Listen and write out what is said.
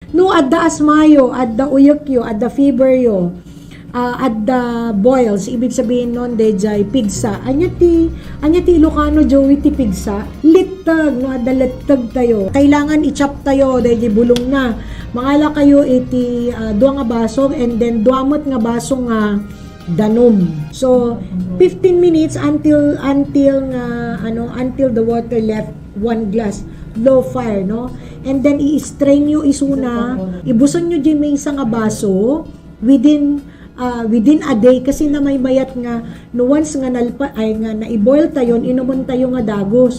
No, adda asmayo, adda uyokyo, adda fever yo, adda boils, ibig sabihin nun, dejay, pigsa. Anya ti Ilocano, Joey, ti pigsa. Littag, no, adda littag tayo. Kailangan i-chop tayo, dejay bulong na. Mangala kayo iti dua nga baso, and then duamot nga baso nga danom. So, 15 minutes until the water left 1 glass. Low fire, no? And then i-strain nyo isuna, ibuson nyo di may isa nga baso within a day, kasi na may mayat nga no once nga naiboil tayo, inumon tayo nga dagos.